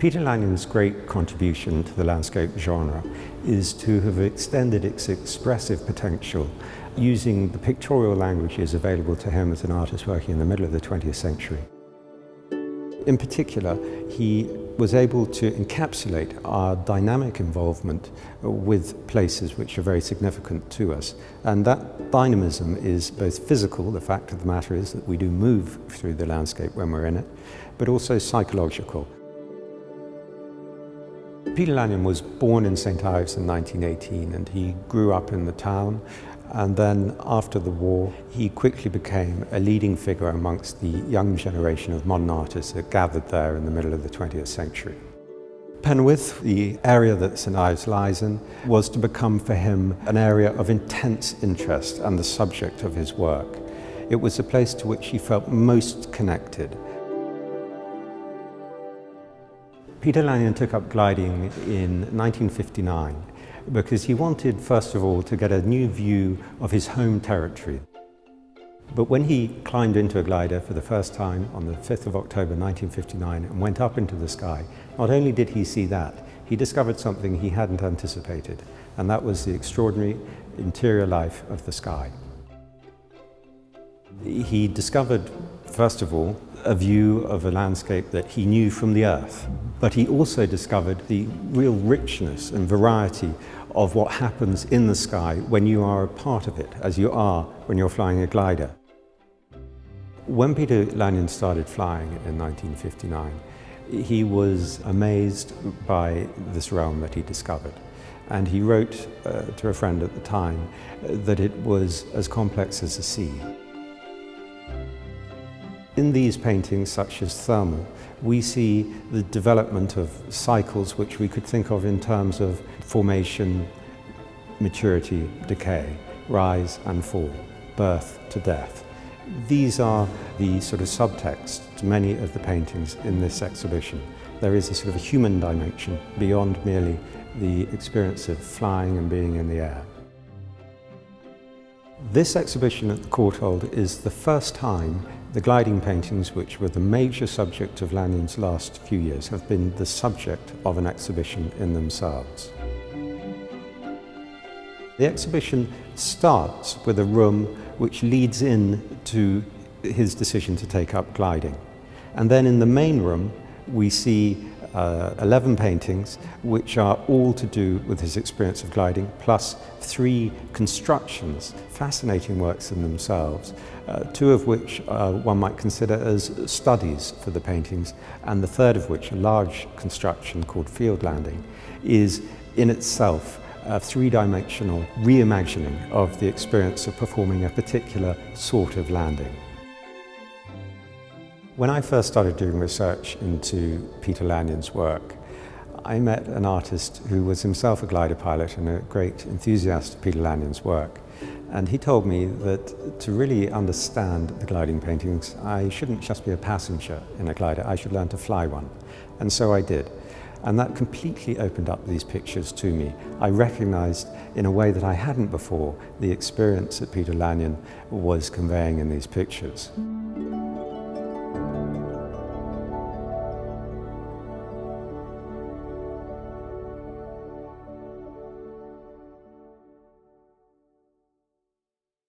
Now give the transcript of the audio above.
Peter Lanyon's great contribution to the landscape genre is to have extended its expressive potential using the pictorial languages available to him as an artist working in the middle of the 20th century. In particular, he was able to encapsulate our dynamic involvement with places which are very significant to us. And that dynamism is both physical, the fact of the matter is that we do move through the landscape when we're in it, but also psychological. Peter Lanyon was born in St. Ives in 1918, and he grew up in the town. And then after the war, he quickly became a leading figure amongst the young generation of modern artists that gathered there in the middle of the 20th century. Penwith, the area that St. Ives lies in, was to become for him an area of intense interest and the subject of his work. It was the place to which he felt most connected. Peter Lanyon took up gliding in 1959 because he wanted, first of all, to get a new view of his home territory. But when he climbed into a glider for the first time on the 5th of October 1959 and went up into the sky, not only did he see that, he discovered something he hadn't anticipated, and that was the extraordinary interior life of the sky. He discovered, first of all, a view of a landscape that he knew from the Earth, but he also discovered the real richness and variety of what happens in the sky when you are a part of it, as you are when you're flying a glider. When Peter Lanyon started flying in 1959, he was amazed by this realm that he discovered. And he wrote to a friend at the time that it was as complex as the sea. In these paintings, such as Thermal, we see the development of cycles which we could think of in terms of formation, maturity, decay, rise and fall, birth to death. These are the sort of subtext to many of the paintings in this exhibition. There is a sort of a human dimension beyond merely the experience of flying and being in the air. This exhibition at the Courtauld is the first time the gliding paintings, which were the major subject of Lanyon's last few years, have been the subject of an exhibition in themselves. The exhibition starts with a room which leads in to his decision to take up gliding. And then in the main room, we see 11 paintings which are all to do with his experience of gliding, plus 3 constructions, fascinating works in themselves, 2 of which one might consider as studies for the paintings, and the third of which, a large construction called Field Landing, is in itself a 3-dimensional reimagining of the experience of performing a particular sort of landing. When I first started doing research into Peter Lanyon's work, I met an artist who was himself a glider pilot and a great enthusiast of Peter Lanyon's work. And he told me that to really understand the gliding paintings, I shouldn't just be a passenger in a glider, I should learn to fly one. And so I did. And that completely opened up these pictures to me. I recognized in a way that I hadn't before the experience that Peter Lanyon was conveying in these pictures.